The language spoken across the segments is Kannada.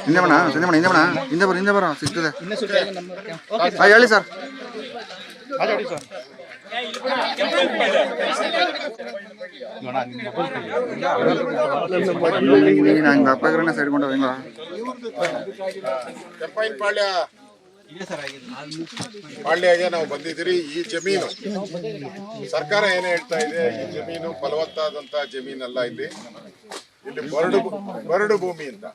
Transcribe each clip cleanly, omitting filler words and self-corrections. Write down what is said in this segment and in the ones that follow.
ಹಿಂದೆ ಬಣ ಹಿಂದೆ ಬಣ ಹಿಂದೆ ಬರೋ ಸಿಗ್ತದೆ. ಹೇಳಿ ಸರ್. ಹಂಗೆ ಅಪ್ಪಗ್ರನ್ನ ಸೈಡ್ಕೊಂಡು ಹೆಂಗ ಪಾಳ್ಯಗೆ ನಾವು ಬಂದಿದ್ದೀರಿ. ಈ ಜಮೀನು ಸರ್ಕಾರ ಏನೇ ಹೇಳ್ತಾ ಇದೆ, ಈ ಜಮೀನು ಫಲವತ್ತಾದಂತ ಜಮೀನಲ್ಲ. ಇಲ್ಲಿ ಬರಡು ಭೂಮಿ ಅಂತ,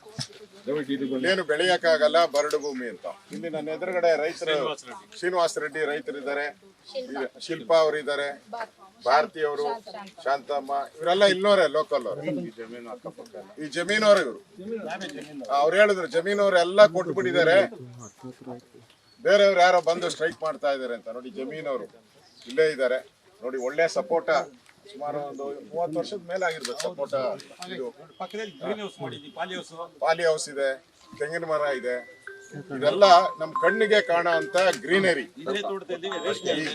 ಏನು ಬೆಳೆಯಕ್ಕಾಗಲ್ಲ, ಬರಡು ಭೂಮಿ ಅಂತ. ಇಲ್ಲಿ ನನ್ನ ಎದುರುಗಡೆ ರೈತರು, ಶ್ರೀನಿವಾಸ ರೆಡ್ಡಿ ರೈತರಿದ್ದಾರೆ, ಶಿಲ್ಪಾ ಅವರಿದ್ದಾರೆ, ಭಾರತಿ ಅವರು, ಶಾಂತಮ್ಮ, ಇವರೆಲ್ಲ ಇಲ್ಲೋರೆ, ಲೋಕಲ್ ಅವರು. ಈ ಜಮೀನವ್ರು ಇವರು. ಅವ್ರು ಹೇಳಿದ್ರು ಜಮೀನವ್ರೆಲ್ಲ ಕೊಟ್ಬಿಟ್ಟಿದ್ದಾರೆ, ಬೇರೆಯವ್ರು ಯಾರೋ ಬಂದು ಸ್ಟ್ರೈಕ್ ಮಾಡ್ತಾ ಇದಾರೆ ಅಂತ. ನೋಡಿ ಜಮೀನವರು ಇಲ್ಲೇ ಇದ್ದಾರೆ. ನೋಡಿ ಒಳ್ಳೆ ಸಪೋಟ, ಸುಮಾರು ಒಂದು 30 ವರ್ಷದ ಮೇಲೆ ಆಗಿರ್ಬೇಕು ಸಪೋಟ. ಇದು ಪಾಲಿ ಹೌಸ್ ಇದೆ, ತೆಂಗಿನ ಮರ ಇದೆ. ಇದೆಲ್ಲ ನಮ್ ಕಣ್ಣಿಗೆ ಕಾಣೋ ಅಂತ ಗ್ರೀನರಿ. ಈ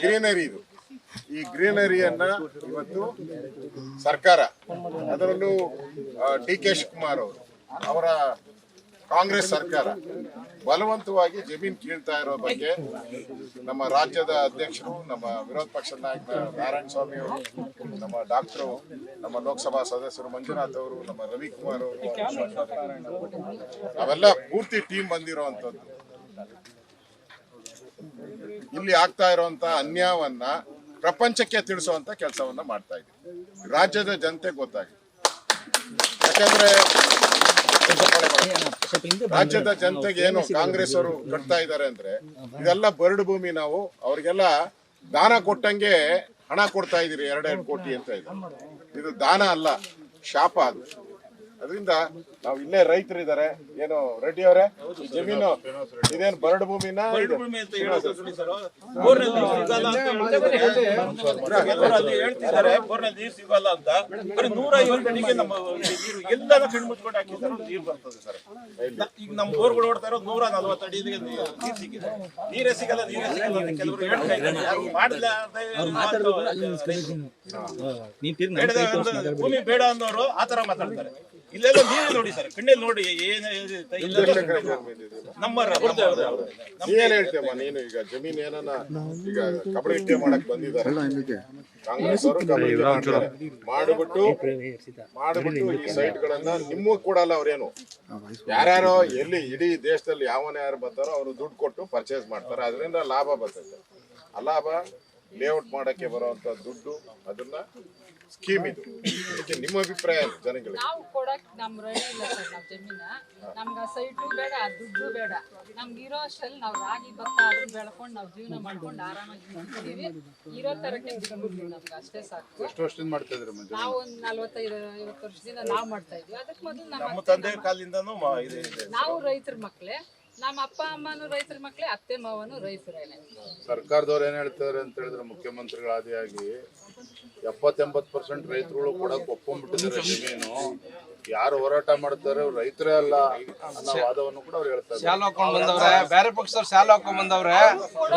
ಗ್ರೀನರಿ ಇದು, ಈ ಗ್ರೀನರಿಯನ್ನ ಇವತ್ತು ಸರ್ಕಾರ, ಅದರಲ್ಲೂ ಡಿ ಕೆ ಶಿವಕುಮಾರ್ ಅವರು, ಅವರ ಕಾಂಗ್ರೆಸ್ ಸರ್ಕಾರ ಬಲವಂತವಾಗಿ ಜಮೀನ್ ಕೀಳ್ತಾ ಇರೋ ಬಗ್ಗೆ ನಮ್ಮ ರಾಜ್ಯದ ಅಧ್ಯಕ್ಷರು, ನಮ್ಮ ವಿರೋಧ ಪಕ್ಷದ ನಾಯಕ ನಾರಾಯಣ ಸ್ವಾಮಿ ಅವರು, ನಮ್ಮ ಡಾಕ್ಟರು, ನಮ್ಮ ಲೋಕಸಭಾ ಸದಸ್ಯರು ಮಂಜುನಾಥ್ ಅವರು, ನಮ್ಮ ರವಿಕುಮಾರ್ ಅವರು, ನಾವೆಲ್ಲ ಪೂರ್ತಿ ಟೀಮ್ ಬಂದಿರೋವಂಥದ್ದು. ಇಲ್ಲಿ ಆಗ್ತಾ ಇರುವಂತ ಅನ್ಯಾಯವನ್ನ ಪ್ರಪಂಚಕ್ಕೆ ತಿಳಿಸುವಂತ ಕೆಲಸವನ್ನ ಮಾಡ್ತಾ ಇದ್ದೀವಿ. ರಾಜ್ಯದ ಜನತೆ ಗೊತ್ತಾಗಿದೆ. ಯಾಕಂದ್ರೆ ರಾಜ್ಯದ ಜನತೆಗೆ ಏನು ಕಾಂಗ್ರೆಸ್ ಅವರು ಕಟ್ತಾ ಇದ್ದಾರೆ ಅಂದ್ರೆ, ಇದೆಲ್ಲ ಬರಡು ಭೂಮಿ. ನಾವು ಅವ್ರಿಗೆಲ್ಲ ದಾನ ಕೊಟ್ಟಂಗೆ ಹಣ ಕೊಡ್ತಾ ಇದೀರಿ, 2 ಕೋಟಿ ಅಂತ ಇದೆ. ಇದು ದಾನ ಅಲ್ಲ, ಶಾಪ ಅದು. ಅದರಿಂದ ನಾವು ಇಲ್ಲೇ ರೈತರಿದ್ದಾರೆ. ಏನು ರೆಡ್ಡಿ ಅವರೇ, ಜಮೀನು ಇದೇನು ಬರಡು ಭೂಮಿನ? ಹೇಳ್ತಿದ್ದಾರೆ ಬೋರ್ನಲ್ಲಿ ನೀರು ಸಿಗಲ್ಲ ಅಂತ. 150 ಅಡಿಗೆ ನಮ್ಮ ನೀರು ಎಲ್ಲ ಕಣ್ಮುಚ್ಕೊಂಡು ಹಾಕಿದ್ದಾರೆ, ನೀರು ಬರ್ತದೆ ಸರ್. ಈಗ ನಮ್ಮ ಬೋರ್ಗಳು ಓಡ್ತಾ ಇರೋದು 140 ಅಡಿಗೆ ನೀರು ಸಿಗಿದೆ. ನೀರೇ ಸಿಗಲ್ಲ ಅಂತ ಕೆಲವರು ಹೇಳ್ತಾ ಇದ್ದಾರೆ. ಭೂಮಿ ಬೇಡ ಅನ್ನೋರು ಆತರ ಮಾತಾಡ್ತಾರೆ. ಇಲ್ಲೆಲ್ಲ ನೀವೇ ನೋಡಿ ಸರ್, ಕಣ್ಣಲ್ಲಿ ನೋಡಿ ಏನ್ ಹೇಳ್ತೇಮ್ಮ ನೀನು. ಈಗ ಜಮೀನ್ ಏನನ್ನ ಈಗ ಕಬಡ್ಡಿ ಮಾಡಕ್ ಬಂದಿದ್ದಾರೆ ಕಾಂಗ್ರೆಸ್ ಅವರು, ಮಾಡಿಬಿಟ್ಟು ಈ ಸೈಟ್ ಗಳನ್ನ ನಿಮಗೂ ಕೊಡಲ್ಲ ಅವ್ರೇನು. ಯಾರ್ಯಾರೋ ಎಲ್ಲಿ ಇಡೀ ದೇಶದಲ್ಲಿ ಯಾರು ಬರ್ತಾರೋ ಅವರು ದುಡ್ಡು ಕೊಟ್ಟು ಪರ್ಚೇಸ್ ಮಾಡ್ತಾರೆ, ಅದರಿಂದ ಲಾಭ ಬರ್ತೈತೆ. ಆ ಲಾಭ ಲೇಔಟ್ ಮಾಡಕ್ಕೆ ಬರುವಂತ ದುಡ್ಡು, ಅದನ್ನ ಸ್ಕೀಮ್ ಇದು. ನಿಮ್ಮ ಅಭಿಪ್ರಾಯ ಜನಗಳಿಗೆ? ನಾವು ಕೊಡಕ್ ನಮ್ ರೆಡಿ ಇಲ್ಲ ಸರ್. ನಾವ್ ಜಮೀನ ನಮ್ಗ ಸೈಟು ಬೇಡ, ದುಡ್ಡು ಬೇಡ. ನಮ್ಗೆ ಇರೋ ಅಷ್ಟ್ರಲ್ಲಿ ನಾವ್ ರಾಗಿ ಭತ್ತ ಆದ್ರೂ ಬೆಳ್ಕೊಂಡು ನಾವ್ ಜೀವನ ಮಾಡ್ಕೊಂಡು ಆರಾಮಾಗಿ ನಿಂತಿದೀವಿ. ಇರೋ ತರಕ್ಕೆ ಬಿಟ್ಬಿಡ್ತೀವಿ, ನಮ್ಗೆ ಅಷ್ಟೇ ಸಾಕು. ಎಷ್ಟು ವರ್ಷದಿಂದ ಮಾಡ್ತಾ ಇದ್ರಿ? ನಾವು ಒಂದು 45-50 ವರ್ಷದಿಂದ ನಾವ್ ಮಾಡ್ತಾ ಇದ್ವಿ. ಅದಕ್ಕೆ ಮೊದಲು ನಮ್ಮ ತಂದೆ ಕಾಲದಿಂದನೂ ನಾವು ರೈತರ ಮಕ್ಳೇ, ನಮ್ಮ ಅಪ್ಪ ಅಮ್ಮನು ರೈತರ ಮಕ್ಳೇ, ಅತ್ತೆ ಮಾವನು ರೈತರೇನೆ. ಸರ್ಕಾರದವ್ರು ಏನ್ ಹೇಳ್ತಾರೆ ಅಂತ ಹೇಳಿದ್ರೆ, ಮುಖ್ಯಮಂತ್ರಿಗಳ ಆದಿಯಾಗಿ 70-80% ರೈತರುಗಳು ಕೂಡ ಒಪ್ಕೊಂಡ್ಬಿಟ್ಟಿದ್ದಾರೆ. ಜಮೀನು ಯಾರು ಹೋರಾಟ ಮಾಡ್ತಾರೆ ರೈತರೇ ಅಲ್ಲ ಅನ್ನೋ ವಾದವನ್ನು ಕೂಡ ಅವ್ರು ಹೇಳ್ತಾರೆ. ಶಾಲು ಹಾಕೊಂಡ್ ಬಂದವ್ರೆ, ಬೇರೆ ಪಕ್ಷದವ್ರು ಶಾಲು ಹಾಕೊಂಡ್ ಬಂದವ್ರೆ,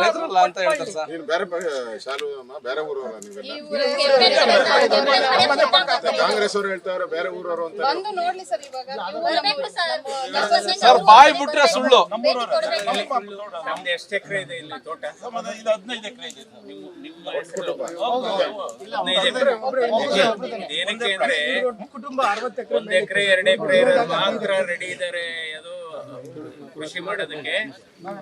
ರೈತರಲ್ಲ ಅಂತ ಹೇಳ್ತಾರೆ ಸರ್. ನೀನು ಬೇರೆ ಶಾಲು ಬೇರೆ ಊರವ್ರ? ನೀವೆಲ್ಲ ಕಾಂಗ್ರೆಸ್ ಅವರು ಹೇಳ್ತಾರೆ ಬೇರೆ ಊರವರು ಅಂತ. ಸರ್ ಬಾಯಿ ಬಿಟ್ರೆ ಸುಳ್ಳು. ನಮ್ದು ಎಷ್ಟು ಎಕರೆ ಇದೆ ಇಲ್ಲಿ ತೋಟ? ಇದು 15 ಎಕರೆ ಇದೆ. ಏನಕ್ಕೆ ಅಂದ್ರೆ 1 ಎಕರೆ 2 ಎಕರೆ ಮಾತ್ರ ರೆಡಿ ಇದಾರೆ ಅದು ಕೃಷಿ ಮಾಡೋದಕ್ಕೆ.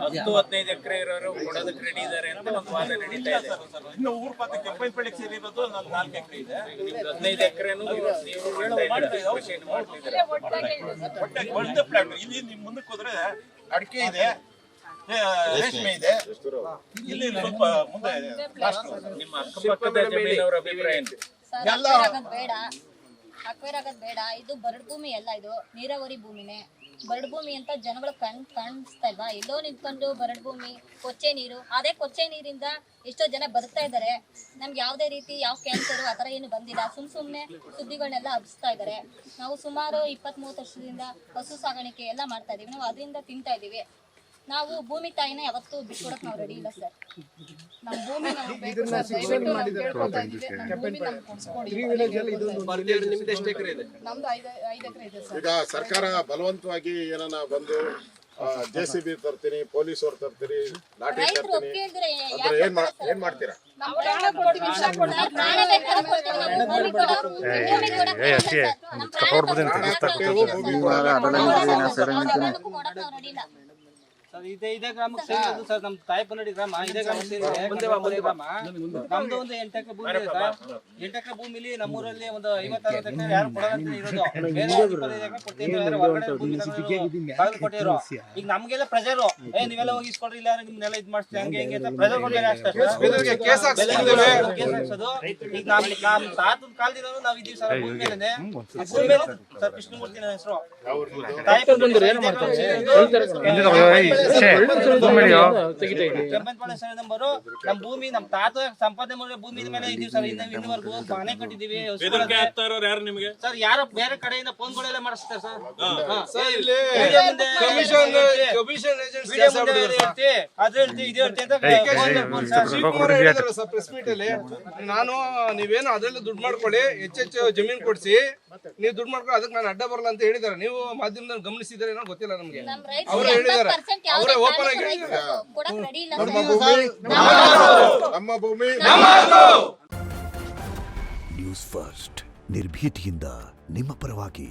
10-15 ಎಕರೆ ಇರೋರು ಕೊಡೋದಕ್ಕೆ ರೆಡಿ ಇದಾರೆ ಅಂತ ಒಂದು ವಾದ ನಡೀತಾ ಇದೆ. ಇನ್ನು ಊರ್ ಪಾತಕ್ಕೆ ಪೈಪಳಿಗೆ ಸೇರಿರೋದು 4 ಎಕರೆ ಇದೆ. 15 ಎಕರೆನೂ ನೀವು ಕೃಷಿ ಮಾಡ್ತಿದ್ದೀರಾ. ಒಳ್ಳೆ ಪ್ಲಾನ್. ಇಲ್ಲಿ ನಿಮ್ ಮುಂದಕ್ಕೆ ಹೋದ್ರೆ ಅಡಿಕೆ ಇದೆ, ರೇಷ್ಮೆ ಇದೆ. ಇಲ್ಲಿ ಸ್ವಲ್ಪ ಮುಂದೆ ನಿಮ್ಮ ಅಕ್ಕಪಕ್ಕದ ಜಮೀನವರ ಅಭಿಪ್ರಾಯ ಅಕ್ವೇರ್ ಆಗೋದ್ ಬೇಡ. ಇದು ಬರಡು ಭೂಮಿ ಎಲ್ಲ, ಇದು ನೀರಾವರಿ ಭೂಮಿನೇ. ಬರಡು ಭೂಮಿ ಅಂತ ಜನಗಳು ಕಾಣಿಸ್ತಾ ಇಲ್ವಾ? ಎಲ್ಲೋ ನಿಂತ್ಕೊಂಡು ಬರಡು ಭೂಮಿ, ಕೊಚ್ಚೆ ನೀರು. ಅದೇ ಕೊಚ್ಚೆ ನೀರಿಂದ ಎಷ್ಟೋ ಜನ ಬದುಕ್ತಾ ಇದ್ದಾರೆ. ನಮ್ಗೆ ಯಾವುದೇ ರೀತಿ ಯಾವ ಕ್ಯಾನ್ಸರು ಆ ಥರ ಏನು ಬಂದಿಲ್ಲ. ಸುಮ್ಮನೆ ಸುದ್ದಿಗಳನ್ನೆಲ್ಲ ಹಬ್ಬಿಸ್ತಾ ಇದ್ದಾರೆ. ನಾವು ಸುಮಾರು 20-30 ವರ್ಷದಿಂದ ಹಸು ಸಾಗಾಣಿಕೆ ಎಲ್ಲ ಮಾಡ್ತಾ ಇದೀವಿ. ನಾವು ಅದರಿಂದ ತಿಂತಾ ಇದೀವಿ. ನಾವು ಭೂಮಿ ತಾಯಿನ ಯಾವತ್ತೂ ಬಿಟ್ಕೊಡಕ್ ನಾವು ರೆಡಿ ಇಲ್ಲ ಸರ್. ನಮ್ಮ ಭೂಮಿ ನಮ್ಗೆ ಬೇಕು ಸರ್. ದಯವಿಟ್ಟು ನಾವು ಕೇಳ್ಕೊತಾ ಇದೀವಿ, ನಮ್ಮ ಭೂಮಿ ನಮ್ಗೆ ಕೊಡ್ಸ್ಕೊಡಿ. ನಿಮ್ದು ಎಷ್ಟು ಎಕರೆ ಇದೆ? ನಮ್ದು 5 ಎಕರೆ ಇದೆ ಸರ್. ಈಗ ಸರ್ಕಾರ ಬಲವಂತವಾಗಿ ಏನನ್ನ ಬಂದು JCB ತರ್ತೀನಿ, ಪೊಲೀಸ್ ಅವ್ರು ತರ್ತೀರಿ, ಲಾಠಿ ರೈತರು ತರ್ತೀನಿ ಒಪ್ಪಿಗೆ ಇದ್ರೆ ಅಂದ್ರೆ ಏನ್ ಮಾಡ್ತೀರಾ? ನಾವು ಪ್ರಾಣ ಕೊಡ್ತೀವಿ, ವಿಷ ಕೊಡ್ತೀವಿ. ಪ್ರಾಣ ಬೇಕಾದ್ರೆ ಕೊಡ್ತೀವಿ, ನಮ್ಗೆ ಭೂಮಿ ಕೊಡಕ್ ಆಗಲ್ಲ ಸರ್. ನಮ್ಮ ಕೊಡಕ್ ನಾವು ರೆಡಿ ಇಲ್ಲ. ಸರ್ ಇದೇ ಗ್ರಾಮಕ್ಕೆ ಸೇರಿರೋದು ಸರ್, ನಮ್ಮ ತಾಯಪನಹಳ್ಳಿ ಗ್ರಾಮ ಇದೇ ಗ್ರಾಮಕ್ಕೆ ಸೇರಿದೆ. ಗ್ರಾಮ ನಮ್ದು ಒಂದು 8 ಎಕರೆ ಭೂಮಿ ಇದೆ ಸರ್. 8 ಎಕರೆ ಭೂಮಿಲಿ ನಮ್ಮೂರಲ್ಲಿ ಒಂದು 50-60 ಎಕರೆ ಯಾರು ಕೊಡಲ್ಲ ಅಂತ ಇರೋದು. ಬೇರೆ 25 ಎಕರೆ ಕೊಡ್ತೀನಿ ಯಾರು ಹೊರಗಡೆ ಭೂಮಿ ಬಾಗಿಲು ಕೊಟ್ಟಿರೋ. ಈಗ ನಮ್ಗೆಲ್ಲ ಪ್ರೆಜರು, ನೀವೆಲ್ಲ ಹೋಗಿ ಇಸ್ಕೊಡ್ರಿ, ಇಲ್ಲ ನಿಮ್ನೆಲ್ಲ ಇದ್ ಮಾಡ್ತೀವಿ ಹಂಗೆ ಹಿಂಗೆ ಅಂತ ಪ್ರೆಜರ್ ಕೊಡ್ತಾರೆ ಅಷ್ಟೇ. ಕೇಸ್ ಹಾಕ್ಸ್ಕೊಂಡಿದ್ದೇವೆ. ಕೇಸ್ ಹಾಕ್ಸೋದು. ಈಗ ನಮ್ಮ ತಾತನ ಕಾಲದಿಂದ ನಾವು ಇದೀವಿ ಸರ್ ಭೂಮಿ ಮೇಲೆ. ಭೂಮಿ ಮೇಲೆ ಸರ್ ಕೃಷ್ಣಮೂರ್ತಿ ನನ್ನ ಹೆಸರು. ಕೆಂಪನಪಾಳ್ಯ ಸರ್ ನಂಬರು. ನಮ್ಮ ಭೂಮಿ ನಮ್ಮ ತಾತ ಸಂಪಾದನೆ ಮಾಡಿರೋ ಭೂಮಿ ಮೇಲೆ ಇದೀವಿ ಸರ್. ಇನ್ನವರೆಗೂ ಮನೆ ಕಟ್ಟಿದೀವಿ ಸರ್. ಯಾರೋ ಬೇರೆ ಕಡೆಯಿಂದ ಫೋನ್ಗಳೆಲ್ಲ ಮಾಡಿಸ್ತಾರೆ ಸರ್. ಪ್ರೆಸ್ ಮೀಟ್ ಅಲ್ಲಿ ನಾನು ನೀವೇನು ಅದ್ರಲ್ಲಿ ದುಡ್ಡು ಮಾಡ್ಕೊಳ್ಳಿ, ಹೆಚ್ಚೆಚ್ಚು ಜಮೀನ್ ಕೊಡ್ಸಿ, ನೀವು ದುಡ್ಡು ಮಾಡ್ಕೊಳ್ಳಿ, ಅದಕ್ಕೆ ನಾನು ಅಡ್ಡ ಬರಲ್ಲ ಅಂತ ಹೇಳಿದಾರೆ. ನೀವು ಮಾಧ್ಯಮದಲ್ಲಿ ಗಮನಿಸಿದ್ರೆ ಏನೋ ಗೊತ್ತಿಲ್ಲ ನಮ್ಗೆ. ಅವರೇ ಹೇಳಿದಾರೆ, ಅವರೇ ಓಪನ್ ಆಗಿ ಹೇಳಿದಾರೆ. ಕೊಡಕ್ ರೆಡಿ ಇಲ್ಲ ನಮ್ಮ ಸರ್. ಭೂಮಿ ನಮ್ಮ ಭೂಮಿ. ನ್ಯೂಸ್ ಫಸ್ಟ್ ನಿರ್ಭೀತಿಯಿಂದ ನಿಮ್ಮ ಪರವಾಗಿ.